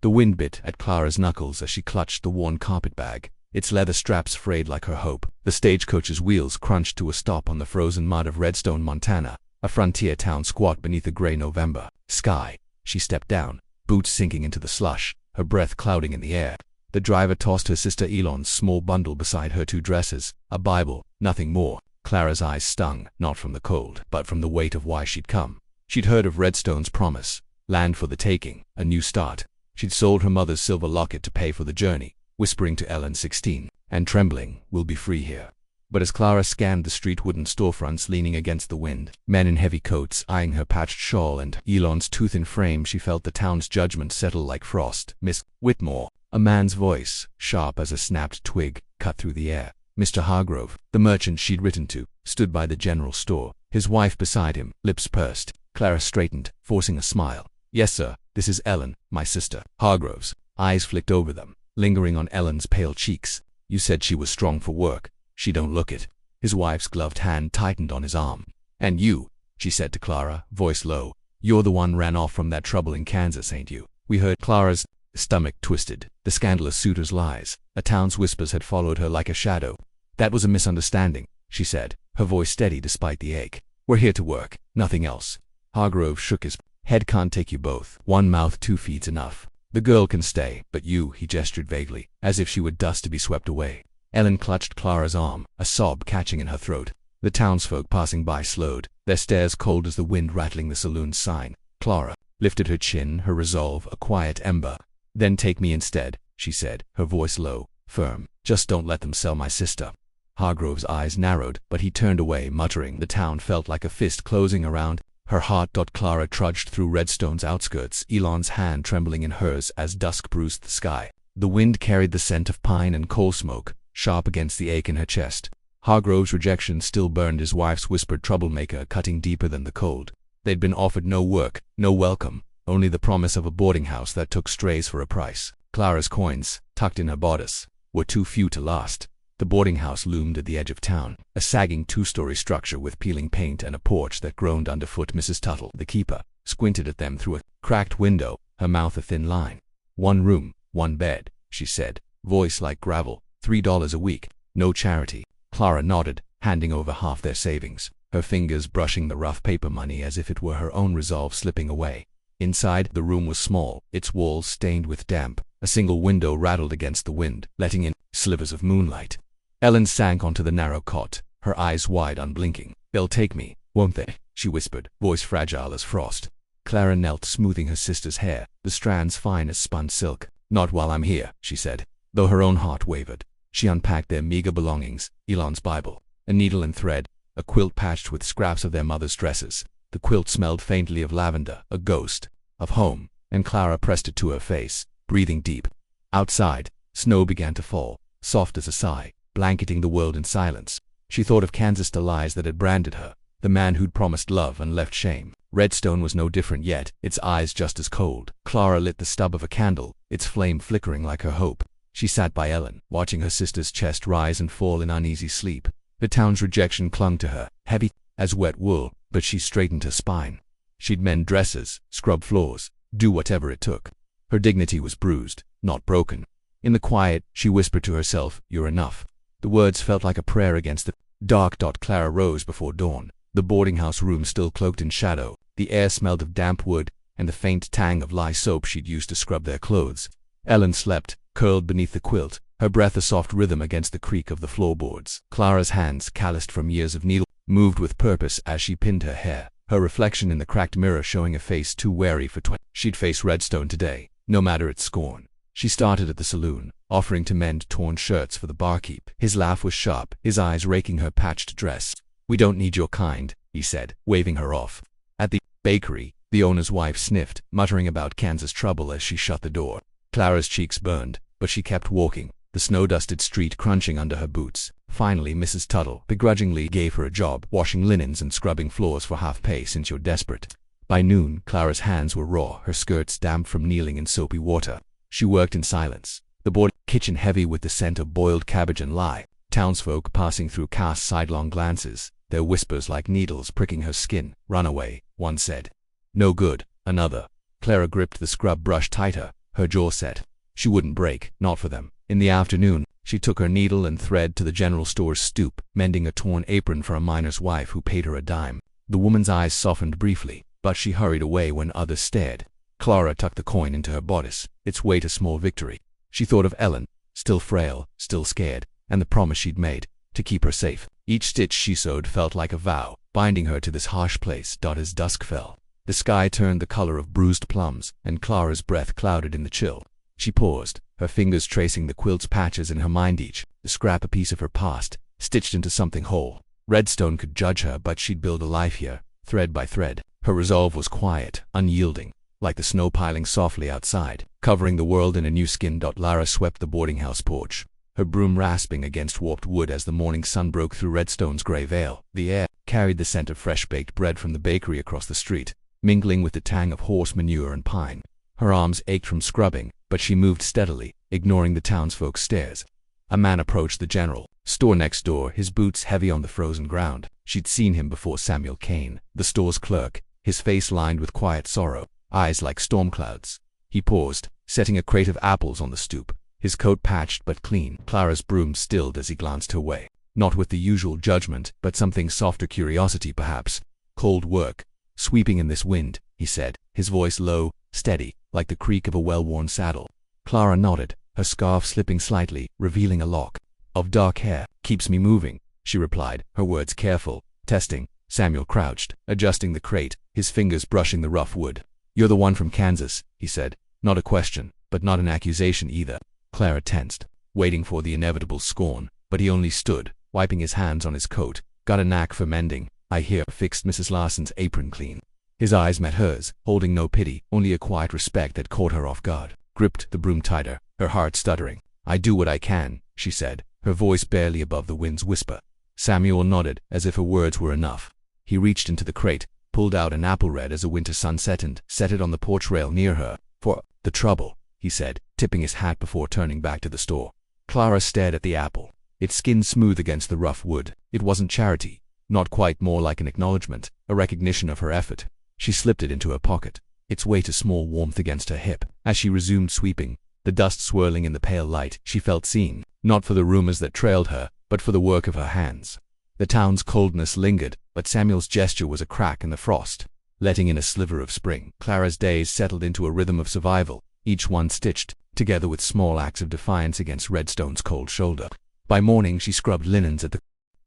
The wind bit at Clara's knuckles as she clutched the worn carpet bag, its leather straps frayed like her hope. The stagecoach's wheels crunched to a stop on the frozen mud of Redstone, Montana, a frontier town squat beneath a gray November sky. She stepped down, boots sinking into the slush, her breath clouding in the air. The driver tossed her sister Elon's small bundle beside her 2 dresses, a Bible, nothing more. Clara's eyes stung, not from the cold, but from the weight of why she'd come. She'd heard of Redstone's promise, land for the taking, a new start. She'd sold her mother's silver locket to pay for the journey, whispering to Ellen, 16, and trembling, "We'll be free here." But as Clara scanned the street wooden storefronts leaning against the wind, men in heavy coats eyeing her patched shawl and Elon's tooth-thin frame, she felt the town's judgment settle like frost. "Miss Whitmore." A man's voice, sharp as a snapped twig, cut through the air. Mr. Hargrove, the merchant she'd written to, stood by the general store, his wife beside him, lips pursed. Clara straightened, forcing a smile. "Yes, sir, this is Ellen, my sister." Hargrove's eyes flicked over them, lingering on Ellen's pale cheeks. "You said she was strong for work. She don't look it." His wife's gloved hand tightened on his arm. "And you," she said to Clara, voice low, "you're the one ran off from that trouble in Kansas, ain't you?" We heard. Clara's stomach twisted. The scandalous suitor's lies. A town's whispers had followed her like a shadow. "That was a misunderstanding," she said, her voice steady despite the ache. "We're here to work, nothing else." Hargrove shook his head. "Can't take you both. One mouth, 2 feet's enough. The girl can stay, but you," he gestured vaguely, as if she were dust to be swept away. Ellen clutched Clara's arm, a sob catching in her throat. The townsfolk passing by slowed, their stares cold as the wind rattling the saloon's sign. Clara lifted her chin, her resolve a quiet ember. "Then take me instead," she said, her voice low, firm. "Just don't let them sell my sister." Hargrove's eyes narrowed, but he turned away, muttering. The town felt like a fist closing around her heart. Clara trudged through Redstone's outskirts, Elon's hand trembling in hers as dusk bruised the sky. The wind carried the scent of pine and coal smoke, sharp against the ache in her chest. Hargrove's rejection still burned, his wife's whispered troublemaker cutting deeper than the cold. They'd been offered no work, no welcome, only the promise of a boarding house that took strays for a price. Clara's coins, tucked in her bodice, were too few to last. The boarding house loomed at the edge of town, a sagging 2-story structure with peeling paint and a porch that groaned underfoot. Mrs. Tuttle, the keeper, squinted at them through a cracked window, her mouth a thin line. "1 room, 1 bed, she said, voice like gravel. $3 a week, no charity." Clara nodded, handing over half their savings, her fingers brushing the rough paper money as if it were her own resolve slipping away. Inside, the room was small, its walls stained with damp. A single window rattled against the wind, letting in slivers of moonlight. Ellen sank onto the narrow cot, her eyes wide, unblinking. "They'll take me, won't they?" she whispered, voice fragile as frost. Clara knelt, smoothing her sister's hair, the strands fine as spun silk. "Not while I'm here," she said, though her own heart wavered. She unpacked their meager belongings, Elon's Bible, a needle and thread, a quilt patched with scraps of their mother's dresses. The quilt smelled faintly of lavender, a ghost of home, and Clara pressed it to her face, breathing deep. Outside, snow began to fall, soft as a sigh, blanketing the world in silence. She thought of Kansas, the lies that had branded her, the man who'd promised love and left shame. Redstone was no different yet, its eyes just as cold. Clara lit the stub of a candle, its flame flickering like her hope. She sat by Ellen, watching her sister's chest rise and fall in uneasy sleep. The town's rejection clung to her, heavy as wet wool, but she straightened her spine. She'd mend dresses, scrub floors, do whatever it took. Her dignity was bruised, not broken. In the quiet, she whispered to herself, "You're enough." The words felt like a prayer against the dark. Clara rose before dawn, the boarding house room still cloaked in shadow. The air smelled of damp wood and the faint tang of lye soap she'd used to scrub their clothes. Ellen slept, curled beneath the quilt, her breath a soft rhythm against the creak of the floorboards. Clara's hands, calloused from years of needle, moved with purpose as she pinned her hair, her reflection in the cracked mirror showing a face too wary for 20. She'd face Redstone today, no matter its scorn. She started at the saloon, offering to mend torn shirts for the barkeep. His laugh was sharp, his eyes raking her patched dress. "We don't need your kind," he said, waving her off. At the bakery, the owner's wife sniffed, muttering about Kansas trouble as she shut the door. Clara's cheeks burned, but she kept walking, the snow-dusted street crunching under her boots. Finally, Mrs. Tuttle begrudgingly gave her a job, washing linens and scrubbing floors for half pay since you're desperate. By noon, Clara's hands were raw, her skirts damp from kneeling in soapy water. She worked in silence, the board kitchen heavy with the scent of boiled cabbage and lye. Townsfolk passing through cast sidelong glances, their whispers like needles pricking her skin. "Run away," one said. "No good," another. Clara gripped the scrub brush tighter, her jaw set. She wouldn't break, not for them. In the afternoon, she took her needle and thread to the general store's stoop, mending a torn apron for a miner's wife who paid her a dime. The woman's eyes softened briefly, but she hurried away when others stared. Clara tucked the coin into her bodice, its weight a small victory. She thought of Ellen, still frail, still scared, and the promise she'd made, to keep her safe. Each stitch she sewed felt like a vow, binding her to this harsh place. As dusk fell, the sky turned the color of bruised plums, and Clara's breath clouded in the chill. She paused, her fingers tracing the quilt's patches in her mind, each the scrap a piece of her past, stitched into something whole. Redstone could judge her, but she'd build a life here, thread by thread. Her resolve was quiet, unyielding, like the snow piling softly outside, covering the world in a new skin. Lara swept the boarding house porch, her broom rasping against warped wood as the morning sun broke through Redstone's gray veil. The air carried the scent of fresh-baked bread from the bakery across the street, mingling with the tang of horse manure and pine. Her arms ached from scrubbing, but she moved steadily, ignoring the townsfolk's stares. A man approached the general store next door, his boots heavy on the frozen ground. She'd seen him before. Samuel Kane, the store's clerk, his face lined with quiet sorrow, eyes like storm clouds. He paused, setting a crate of apples on the stoop, his coat patched but clean. Clara's broom stilled as he glanced her way, not with the usual judgment, but something softer, curiosity perhaps. Cold work, sweeping in this wind, he said, his voice low, steady, like the creak of a well-worn saddle. Clara nodded, her scarf slipping slightly, revealing a lock of dark hair. Keeps me moving, she replied, her words careful, testing. Samuel crouched, adjusting the crate, his fingers brushing the rough wood. You're the one from Kansas, he said, not a question, but not an accusation either. Clara tensed, waiting for the inevitable scorn, but he only stood, wiping his hands on his coat. Got a knack for mending, I hear. Fixed Mrs. Larson's apron clean. His eyes met hers, holding no pity, only a quiet respect that caught her off guard. Gripped the broom tighter, her heart stuttering. I do what I can, she said, her voice barely above the wind's whisper. Samuel nodded, as if her words were enough. He reached into the crate, pulled out an apple red as a winter sunset, and set it on the porch rail near her. For the trouble, he said, tipping his hat before turning back to the store. Clara stared at the apple, its skin smooth against the rough wood. It wasn't charity, not quite, more like an acknowledgement, a recognition of her effort. She slipped it into her pocket, its weight a small warmth against her hip. As she resumed sweeping, the dust swirling in the pale light, she felt seen, not for the rumors that trailed her, but for the work of her hands. The town's coldness lingered, but Samuel's gesture was a crack in the frost, letting in a sliver of spring. Clara's days settled into a rhythm of survival, each one stitched together with small acts of defiance against Redstone's cold shoulder. By morning she scrubbed linens at the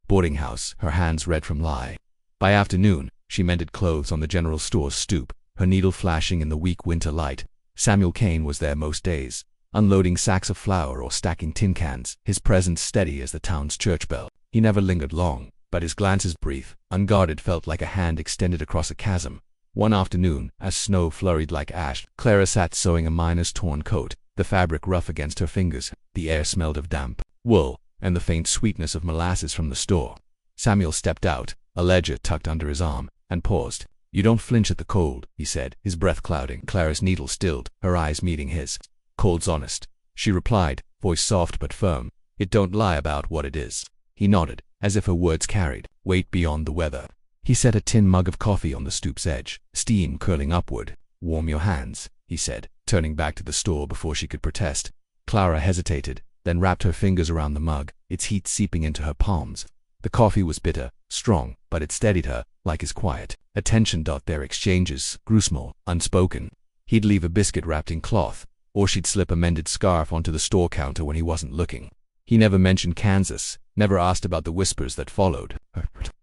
boarding house, her hands red from lye. By afternoon, she mended clothes on the general store's stoop, her needle flashing in the weak winter light. Samuel Kane was there most days, unloading sacks of flour or stacking tin cans, his presence steady as the town's church bell. He never lingered long, but his glances brief, unguarded, felt like a hand extended across a chasm. One afternoon, as snow flurried like ash, Clara sat sewing a miner's torn coat, the fabric rough against her fingers. The air smelled of damp wool and the faint sweetness of molasses from the store. Samuel stepped out, a ledger tucked under his arm, and paused. You don't flinch at the cold, he said, his breath clouding. Clara's needle stilled, her eyes meeting his. Cold's honest, she replied, voice soft but firm. It don't lie about what it is. He nodded, as if her words carried weight beyond the weather. He set a tin mug of coffee on the stoop's edge, steam curling upward. Warm your hands, he said, turning back to the store before she could protest. Clara hesitated, then wrapped her fingers around the mug, its heat seeping into her palms. The coffee was bitter, strong, but it steadied her, like his quiet attention. Their exchanges grew small, unspoken. He'd leave a biscuit wrapped in cloth, or she'd slip a mended scarf onto the store counter when he wasn't looking. He never mentioned Kansas, never asked about the whispers that followed.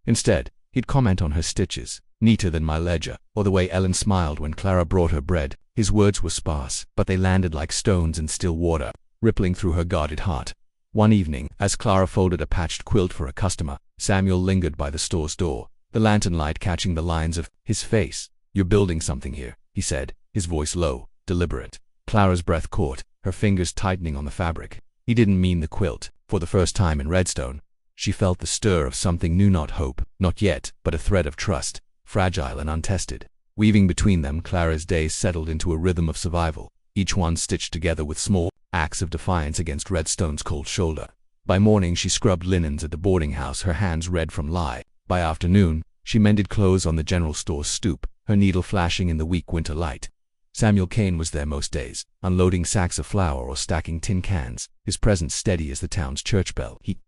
Instead, he'd comment on her stitches, neater than my ledger, or the way Ellen smiled when Clara brought her bread. His words were sparse, but they landed like stones in still water, rippling through her guarded heart. One evening, as Clara folded a patched quilt for a customer, Samuel lingered by the store's door, the lantern light catching the lines of his face. You're building something here, he said, his voice low, deliberate. Clara's breath caught, her fingers tightening on the fabric. He didn't mean the quilt. For the first time in Redstone, she felt the stir of something new, not hope, not yet, but a thread of trust, fragile and untested. Weaving between them, Clara's days settled into a rhythm of survival, each one stitched together with small acts of defiance against Redstone's cold shoulder. By morning she scrubbed linens at the boarding house, her hands red from lye. By afternoon, she mended clothes on the general store's stoop, her needle flashing in the weak winter light. Samuel Kane was there most days, unloading sacks of flour or stacking tin cans, his presence steady as the town's church bell. He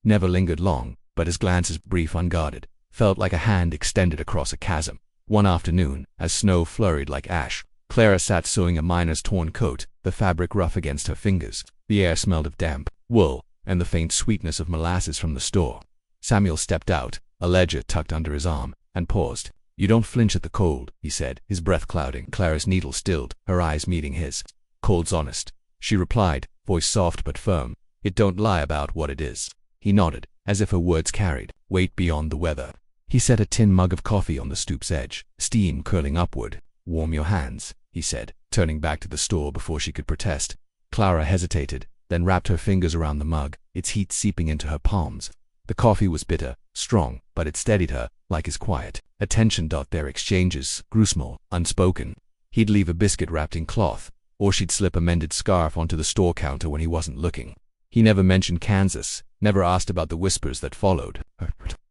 never lingered long, but his glances, brief, unguarded, felt like a hand extended across a chasm. One afternoon, as snow flurried like ash, Clara sat sewing a miner's torn coat, the fabric rough against her fingers. The air smelled of damp wool and the faint sweetness of molasses from the store. Samuel stepped out, a ledger tucked under his arm, and paused. "You don't flinch at the cold," he said, his breath clouding. Clara's needle stilled, her eyes meeting his. "Cold's honest," she replied, voice soft but firm. "It don't lie about what it is." He nodded, as if her words carried weight beyond the weather. He set a tin mug of coffee on the stoop's edge, steam curling upward. "Warm your hands," he said, turning back to the store before she could protest. Clara hesitated, then wrapped her fingers around the mug, its heat seeping into her palms. The coffee was bitter, strong, but it steadied her, like his quiet attention. Their exchanges grew small, unspoken. He'd leave a biscuit wrapped in cloth, or she'd slip a mended scarf onto the store counter when he wasn't looking. He never mentioned Kansas, never asked about the whispers that followed.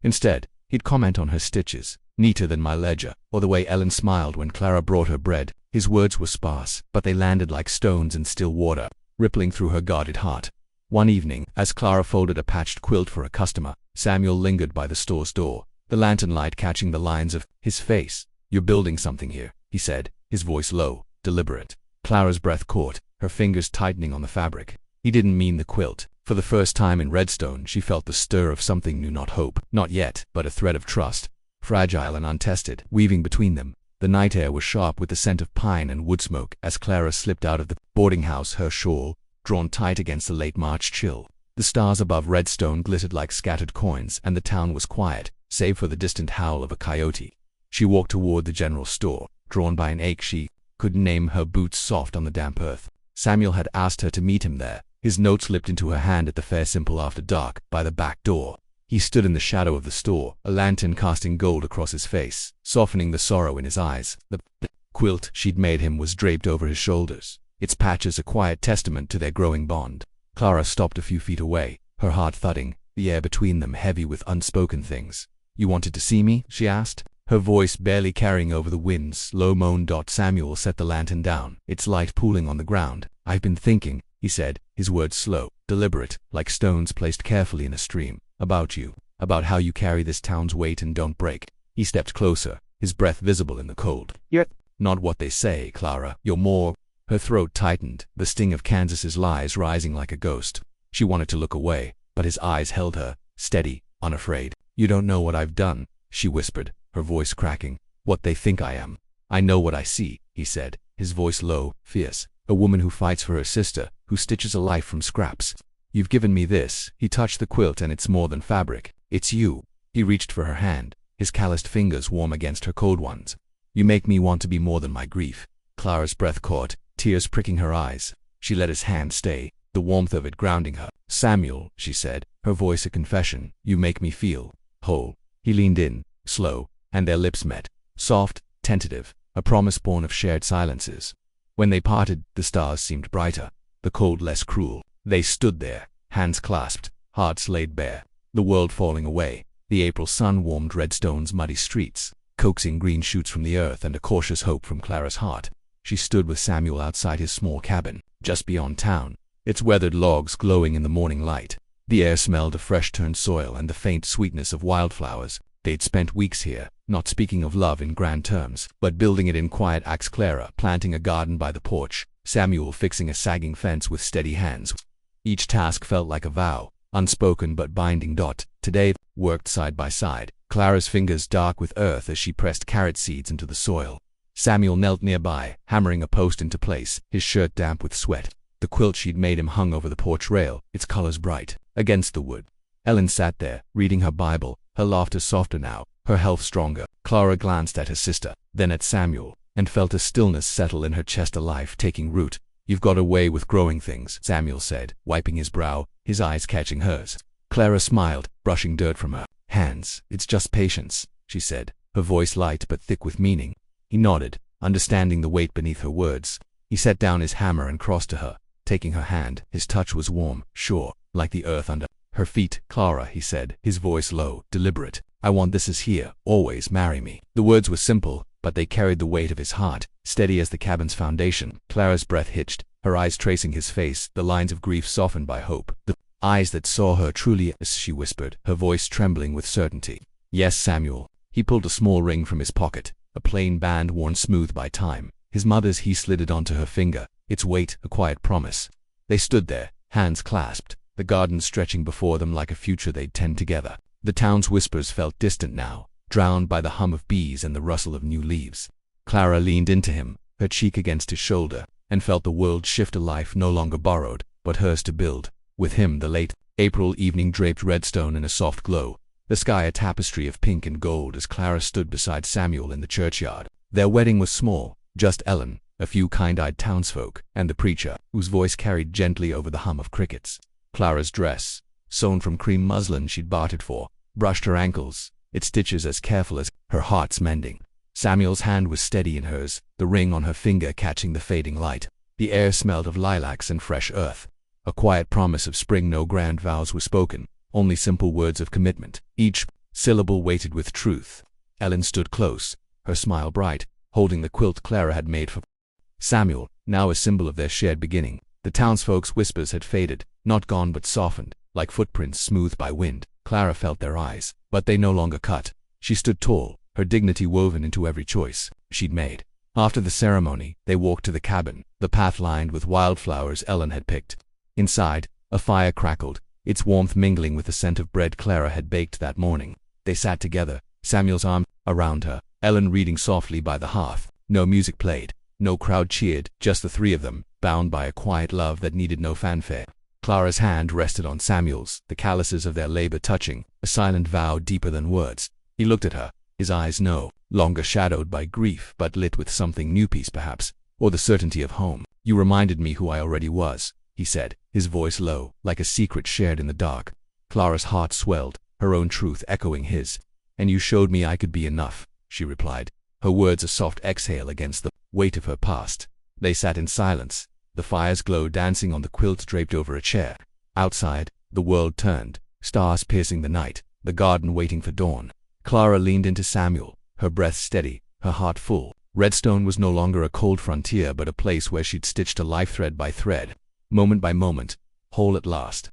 Instead, he'd comment on her stitches, neater than my ledger, or the way Ellen smiled when Clara brought her bread. His words were sparse, but they landed like stones in still water, rippling through her guarded heart. One evening, as Clara folded a patched quilt for a customer, Samuel lingered by the store's door, the lantern light catching the lines of his face. "You're building something here," he said, his voice low, deliberate. Clara's breath caught, her fingers tightening on the fabric. He didn't mean the quilt. For the first time in Redstone, she felt the stir of something new, not hope, not yet, but a thread of trust, fragile and untested, weaving between them. The night air was sharp with the scent of pine and wood smoke as Clara slipped out of the boarding house, her shawl drawn tight against the late March chill. The stars above Redstone glittered like scattered coins, and the town was quiet, save for the distant howl of a coyote. She walked toward the general store, drawn by an ache she couldn't name, her boots soft on the damp earth. Samuel had asked her to meet him there. His note slipped into her hand at the fair simple after dark, by the back door. He stood in the shadow of the store, a lantern casting gold across his face, softening the sorrow in his eyes. The quilt she'd made him was draped over his shoulders, its patches a quiet testament to their growing bond. Clara stopped a few feet away, her heart thudding, the air between them heavy with unspoken things. "You wanted to see me?" she asked, her voice barely carrying over the wind's low moan. Samuel set the lantern down, its light pooling on the ground. "I've been thinking," he said, his words slow, deliberate, like stones placed carefully in a stream. "About you, about how you carry this town's weight and don't break." He stepped closer, his breath visible in the cold. "You're not what they say, Clara. You're more." Her throat tightened, the sting of Kansas's lies rising like a ghost. She wanted to look away, but his eyes held her, steady, unafraid. "You don't know what I've done," she whispered, her voice cracking. "What they think I am." "I know what I see," he said, his voice low, fierce. "A woman who fights for her sister, who stitches a life from scraps. You've given me this." He touched the quilt, and it's more than fabric. It's you. He reached for her hand, his calloused fingers warm against her cold ones. "You make me want to be more than my grief." Clara's breath caught, tears pricking her eyes. She let his hand stay, the warmth of it grounding her. "Samuel," she said, her voice a confession, "you make me feel whole." He leaned in, slow, and their lips met, soft, tentative, a promise born of shared silences. When they parted, the stars seemed brighter, the cold less cruel. They stood there, hands clasped, hearts laid bare, the world falling away. The April sun warmed Redstone's muddy streets, coaxing green shoots from the earth and a cautious hope from Clara's heart. She stood with Samuel outside his small cabin, just beyond town, its weathered logs glowing in the morning light. The air smelled of fresh-turned soil and the faint sweetness of wildflowers. They'd spent weeks here, not speaking of love in grand terms, but building it in quiet acts. Clara planting a garden by the porch, Samuel fixing a sagging fence with steady hands. Each task felt like a vow, unspoken but binding. Today, worked side by side, Clara's fingers dark with earth as she pressed carrot seeds into the soil. Samuel knelt nearby, hammering a post into place, his shirt damp with sweat. The quilt she'd made him hung over the porch rail, its colors bright against the wood. Ellen sat there, reading her Bible, her laughter softer now, her health stronger. Clara glanced at her sister, then at Samuel, and felt a stillness settle in her chest, a life taking root. "You've got a way with growing things," Samuel said, wiping his brow, his eyes catching hers. Clara smiled, brushing dirt from her hands. "It's just patience," she said, her voice light but thick with meaning. He nodded, understanding the weight beneath her words. He set down his hammer and crossed to her, taking her hand. His touch was warm, sure, like the earth under her feet. "Clara," he said, his voice low, deliberate, "I want this as here, always marry me." The words were simple, but they carried the weight of his heart, steady as the cabin's foundation. Clara's breath hitched, her eyes tracing his face, the lines of grief softened by hope. The eyes that saw her truly, as she whispered, her voice trembling with certainty. Yes, Samuel. He pulled a small ring from his pocket, a plain band worn smooth by time. His mother's. He slid it onto her finger, its weight a quiet promise. They stood there, hands clasped, the garden stretching before them like a future they'd tend together. The town's whispers felt distant now, drowned by the hum of bees and the rustle of new leaves. Clara leaned into him, her cheek against his shoulder, and felt the world shift, a life no longer borrowed, but hers to build. With him the late April evening draped Redstone in a soft glow, the sky a tapestry of pink and gold as Clara stood beside Samuel in the churchyard. Their wedding was small, just Ellen, a few kind-eyed townsfolk, and the preacher, whose voice carried gently over the hum of crickets. Clara's dress, sewn from cream muslin she'd bartered for, brushed her ankles, its stitches as careful as her heart's mending. Samuel's hand was steady in hers, the ring on her finger catching the fading light. The air smelled of lilacs and fresh earth. A quiet promise of spring. No grand vows were spoken, only simple words of commitment, each syllable weighted with truth. Ellen stood close, her smile bright, holding the quilt Clara had made for Samuel, now a symbol of their shared beginning. The townsfolk's whispers had faded, not gone but softened, like footprints smoothed by wind. Clara felt their eyes, but they no longer cut. She stood tall, her dignity woven into every choice she'd made. After the ceremony, they walked to the cabin, the path lined with wildflowers Ellen had picked. Inside, a fire crackled, its warmth mingling with the scent of bread Clara had baked that morning. They sat together, Samuel's arm around her, Ellen reading softly by the hearth. No music played, no crowd cheered, just the three of them, bound by a quiet love that needed no fanfare. Clara's hand rested on Samuel's, the calluses of their labor touching, a silent vow deeper than words. He looked at her, his eyes no longer shadowed by grief but lit with something new, peace perhaps, or the certainty of home. You reminded me who I already was, he said, his voice low, like a secret shared in the dark. Clara's heart swelled, her own truth echoing his. And you showed me I could be enough, she replied, her words a soft exhale against the weight of her past. They sat in silence, the fire's glow dancing on the quilt draped over a chair. Outside, the world turned, stars piercing the night, the garden waiting for dawn. Clara leaned into Samuel, her breath steady, her heart full. Redstone was no longer a cold frontier but a place where she'd stitched a life thread by thread, moment by moment, whole at last.